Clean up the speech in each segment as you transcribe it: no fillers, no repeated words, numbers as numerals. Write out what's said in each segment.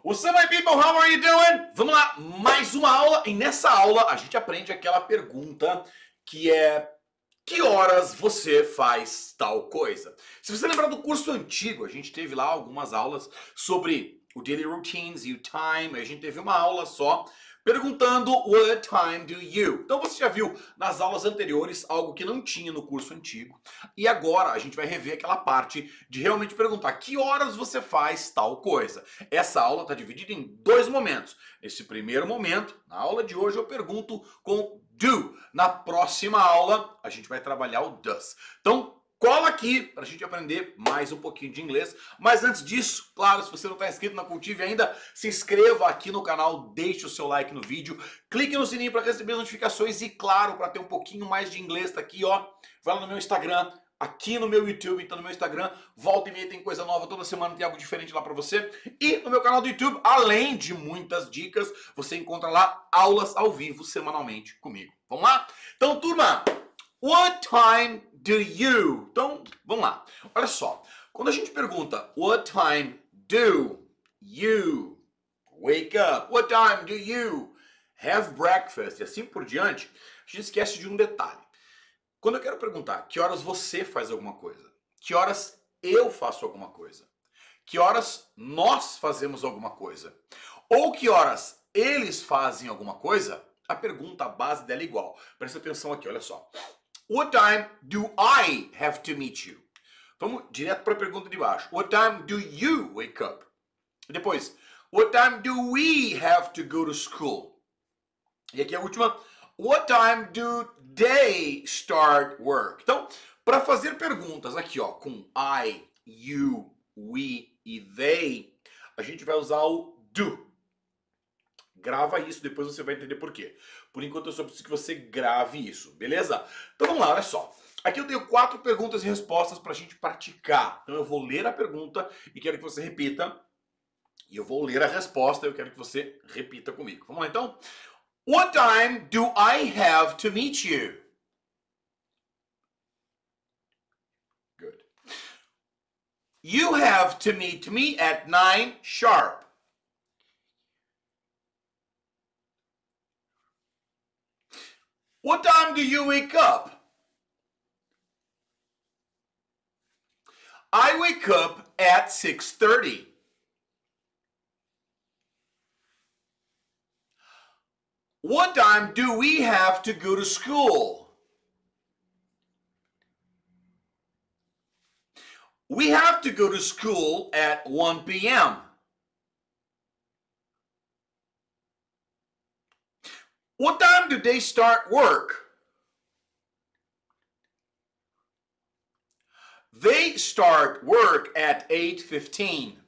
What's up, my people? How are you doing? Vamos lá, mais uma aula. E nessa aula a gente aprende aquela pergunta que é: que horas você faz tal coisa? Se você lembrar do curso antigo, a gente teve lá algumas aulas sobre o daily routines e o time. A gente teve uma aula só perguntando what time do you? Então você já viu nas aulas anteriores algo que não tinha no curso antigo. E agora a gente vai rever aquela parte de realmente perguntar que horas você faz tal coisa. Essa aula está dividida em dois momentos. Nesse primeiro momento, na aula de hoje, eu pergunto com do. Na próxima aula, a gente vai trabalhar o does. Então, cola aqui para a gente aprender mais um pouquinho de inglês. Mas antes disso, claro, se você não está inscrito na Cultive ainda, se inscreva aqui no canal, deixe o seu like no vídeo, clique no sininho para receber as notificações e, claro, para ter um pouquinho mais de inglês, tá aqui, ó. Vai lá no meu Instagram, aqui no meu YouTube, então no meu Instagram, volta e meia tem coisa nova, toda semana tem algo diferente lá para você. E no meu canal do YouTube, além de muitas dicas, você encontra lá aulas ao vivo semanalmente comigo. Vamos lá? Então, turma, what time do you? Então, vamos lá. Olha só, quando a gente pergunta what time do you wake up? What time do you have breakfast? E assim por diante, a gente esquece de um detalhe. Quando eu quero perguntar que horas você faz alguma coisa, que horas eu faço alguma coisa, que horas nós fazemos alguma coisa, ou que horas eles fazem alguma coisa, a pergunta, a base dela é igual. Presta atenção aqui, olha só. What time do I have to meet you? Vamos direto para a pergunta de baixo. What time do you wake up? E depois, what time do we have to go to school? E aqui a última, what time do they start work? Então, para fazer perguntas aqui, ó, com I, you, we e they, a gente vai usar o do. Grava isso, depois você vai entender por quê. Por enquanto eu só preciso que você grave isso, beleza? Então vamos lá, olha só. Aqui eu tenho 4 perguntas e respostas para a gente praticar. Então eu vou ler a pergunta e quero que você repita. E eu vou ler a resposta e eu quero que você repita comigo. Vamos lá então? What time do I have to meet you? Good. You have to meet me at 9 sharp. What time do you wake up? I wake up at 6:30. What time do we have to go to school? We have to go to school at 1 p.m. What time do they start work? They start work at 8:15.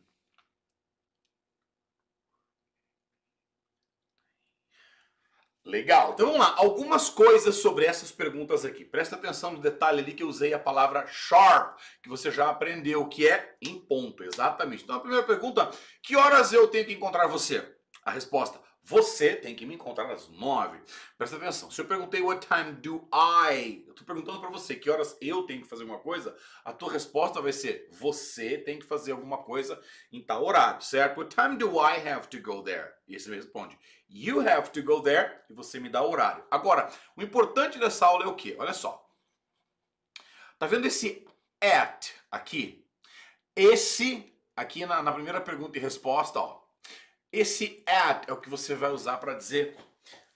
Legal. Então vamos lá. Algumas coisas sobre essas perguntas aqui. Presta atenção no detalhe ali que eu usei a palavra sharp, que você já aprendeu, que é em ponto, exatamente. Então a primeira pergunta, que horas eu tenho que encontrar você? A resposta, você tem que me encontrar às 9. Presta atenção, se eu perguntei what time do I, eu estou perguntando para você que horas eu tenho que fazer alguma coisa, a tua resposta vai ser você tem que fazer alguma coisa em tal horário, certo? What time do I have to go there? E você me responde, you have to go there, e você me dá o horário. Agora, o importante dessa aula é o quê? Olha só. Tá vendo esse at aqui? Esse aqui na primeira pergunta e resposta, ó. Esse at é o que você vai usar para dizer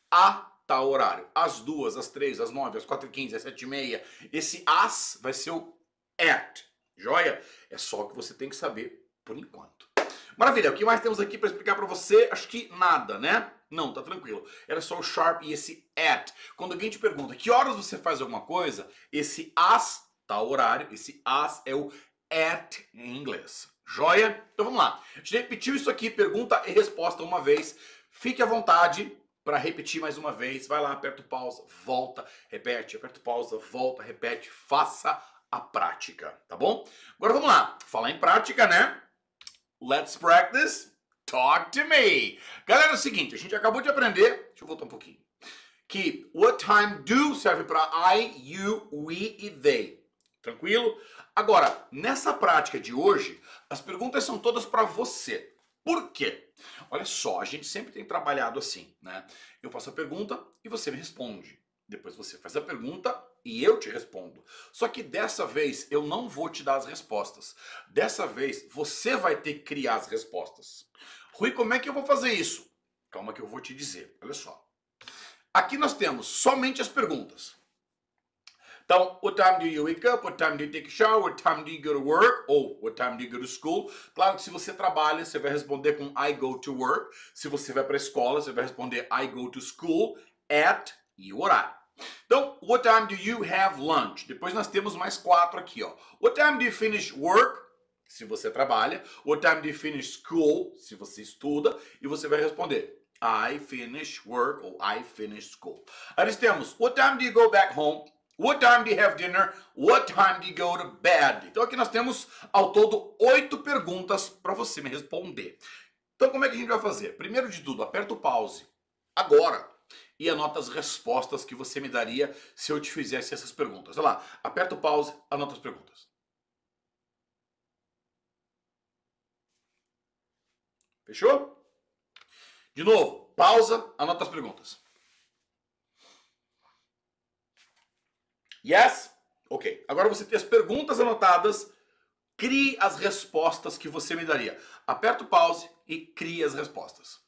a tal horário. Às 2, às 3, às 9, às 4h15, às 7h30. Esse as vai ser o at. Joia? É só o que você tem que saber por enquanto. Maravilha. O que mais temos aqui para explicar para você? Acho que nada, né? Não, tá tranquilo. Era só o sharp e esse at. Quando alguém te pergunta que horas você faz alguma coisa, esse as, tal horário, esse as é o at em inglês. Joia? Então vamos lá. A gente repetiu isso aqui, pergunta e resposta uma vez. Fique à vontade para repetir mais uma vez. Vai lá, aperta o pausa, volta, repete, aperta o pausa, volta, repete. Faça a prática, tá bom? Agora vamos lá. Falar em prática, né? Let's practice. Talk to me. Galera, é o seguinte, a gente acabou de aprender, deixa eu voltar um pouquinho, que what time do serve para I, you, we e they. Tranquilo? Agora, nessa prática de hoje, as perguntas são todas para você. Por quê? Olha só, a gente sempre tem trabalhado assim, né? Eu faço a pergunta e você me responde. Depois você faz a pergunta e eu te respondo. Só que dessa vez eu não vou te dar as respostas. Dessa vez você vai ter que criar as respostas. Rui, como é que eu vou fazer isso? Calma que eu vou te dizer. Olha só. Aqui nós temos somente as perguntas. Então, what time do you wake up? What time do you take a shower? What time do you go to work? Ou what time do you go to school? Claro que se você trabalha, você vai responder com I go to work. Se você vai para a escola, você vai responder I go to school at e o horário. Então, what time do you have lunch? Depois nós temos mais 4 aqui, ó. What time do you finish work? Se você trabalha. What time do you finish school? Se você estuda. E você vai responder I finish work ou I finish school. Aí nós temos what time do you go back home? What time do you have dinner? What time do you go to bed? Então aqui nós temos ao todo 8 perguntas para você me responder. Então como é que a gente vai fazer? Primeiro de tudo, aperta o pause agora e anota as respostas que você me daria se eu te fizesse essas perguntas. Olha lá, aperta o pause, anota as perguntas. Fechou? De novo, pausa, anota as perguntas. Yes? Ok. Agora você tem as perguntas anotadas, crie as respostas que você me daria. Aperta o pause e crie as respostas.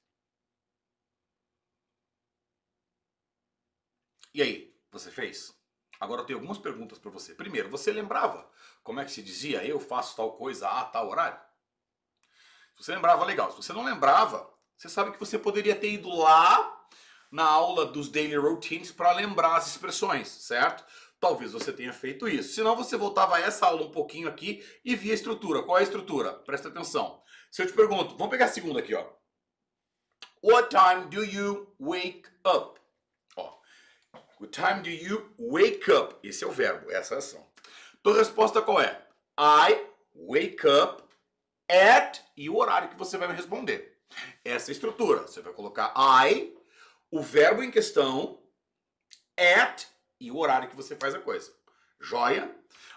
E aí, você fez? Agora eu tenho algumas perguntas para você. Primeiro, você lembrava como é que se dizia eu faço tal coisa a tal horário? Se você lembrava, legal. Se você não lembrava, você sabe que você poderia ter ido lá na aula dos Daily Routines para lembrar as expressões, certo? Talvez você tenha feito isso. Senão você voltava a essa aula um pouquinho aqui e via a estrutura. Qual é a estrutura? Presta atenção. Se eu te pergunto, vamos pegar a segunda aqui, ó. What time do you wake up? Ó, what time do you wake up? Esse é o verbo, essa é a ação. Então a resposta qual é? I wake up at e o horário que você vai me responder. Essa é a estrutura. Você vai colocar I, o verbo em questão, at e o horário que você faz a coisa. Joia?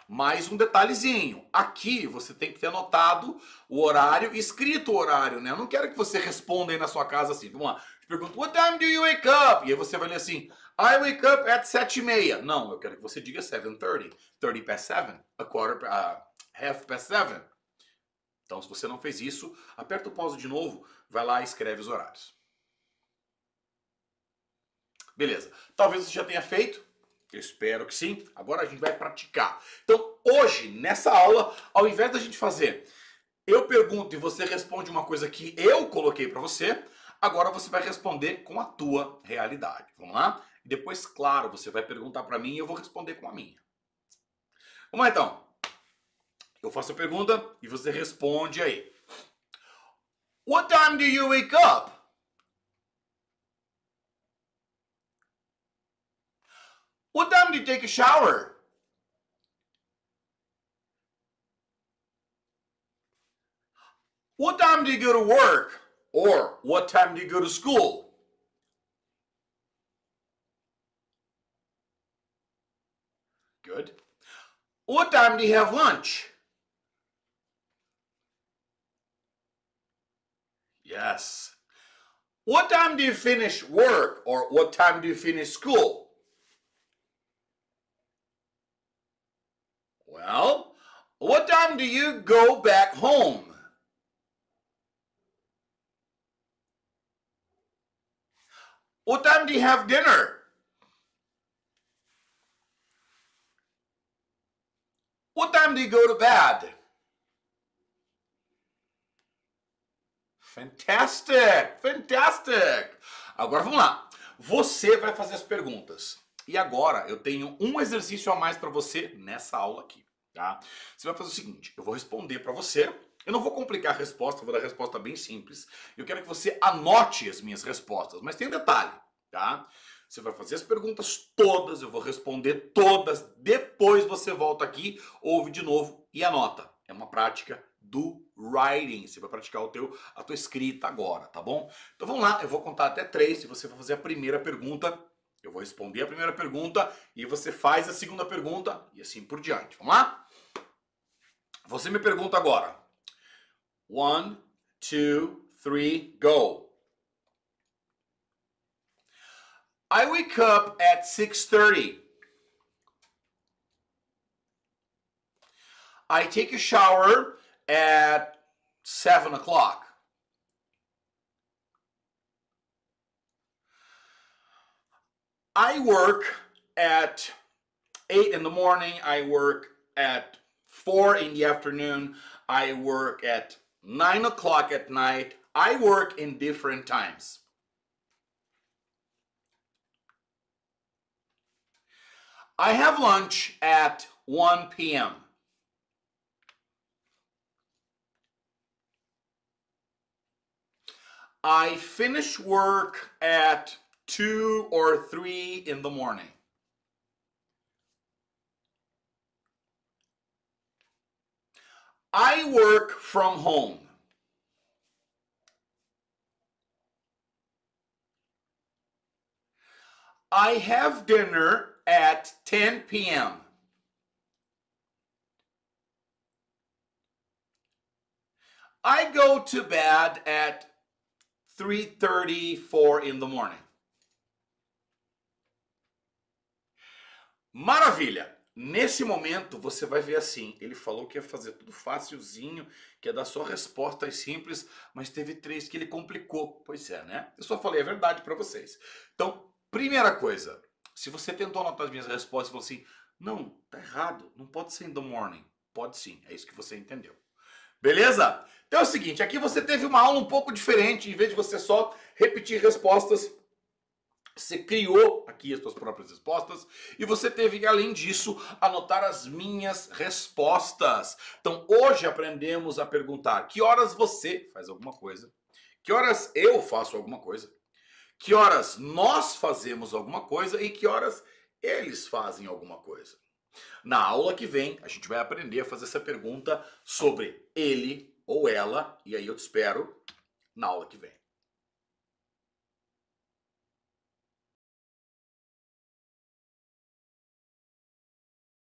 Mais um detalhezinho. Aqui você tem que ter anotado o horário, escrito o horário, né? Eu não quero que você responda aí na sua casa assim. Vamos lá. Eu pergunto, what time do you wake up? E aí você vai ler assim, I wake up at 7:30. Não, eu quero que você diga 7:30. 30 past 7. Half past 7. Então, se você não fez isso, aperta o pause de novo, vai lá e escreve os horários. Beleza. Talvez você já tenha feito. Eu espero que sim. Agora a gente vai praticar. Então, hoje, nessa aula, ao invés da gente fazer eu pergunto e você responde uma coisa que eu coloquei para você, agora você vai responder com a tua realidade. Vamos lá? E depois, claro, você vai perguntar para mim e eu vou responder com a minha. Vamos lá, então. Eu faço a pergunta e você responde aí. What time do you wake up? What time do you take a shower? What time do you go to work? Or what time do you go to school? Good. What time do you have lunch? Yes. What time do you finish work? Or what time do you finish school? Well, what time do you go back home? What time do you have dinner? What time do you go to bed? Fantastic! Fantastic! Agora vamos lá. Você vai fazer as perguntas. E agora eu tenho um exercício a mais para você nessa aula aqui, tá? Você vai fazer o seguinte, eu vou responder para você. Eu não vou complicar a resposta, eu vou dar a resposta bem simples. Eu quero que você anote as minhas respostas, mas tem um detalhe, tá? Você vai fazer as perguntas todas, eu vou responder todas, depois você volta aqui, ouve de novo e anota. É uma prática do writing, você vai praticar a tua escrita agora, tá bom? Então vamos lá, eu vou contar até 3 e você vai fazer a primeira pergunta, eu vou responder a primeira pergunta e você faz a segunda pergunta e assim por diante. Vamos lá? Você me pergunta agora. 1, 2, 3, go. I wake up at 6:30. I take a shower at 7 o'clock. I work at 8 in the morning. I work at 4 in the afternoon. I work at 9 o'clock at night. I work in different times. I have lunch at 1 p.m. I finish work at 2 or 3 in the morning. I work from home. I have dinner at 10 p.m. I go to bed at 3:30, 4 in the morning. Maravilha! Nesse momento você vai ver assim, ele falou que ia fazer tudo facilzinho, que ia dar só respostas simples, mas teve 3 que ele complicou. Pois é, né? Eu só falei a verdade para vocês. Então, primeira coisa, se você tentou anotar as minhas respostas e falou assim, não, tá errado, não pode ser in the morning. Pode sim, é isso que você entendeu. Beleza? Então é o seguinte, aqui você teve uma aula um pouco diferente, em vez de você só repetir respostas, você criou aqui as suas próprias respostas e você teve, além disso, anotar as minhas respostas. Então hoje aprendemos a perguntar que horas você faz alguma coisa, que horas eu faço alguma coisa, que horas nós fazemos alguma coisa e que horas eles fazem alguma coisa. Na aula que vem, a gente vai aprender a fazer essa pergunta sobre ele ou ela, e aí eu te espero na aula que vem.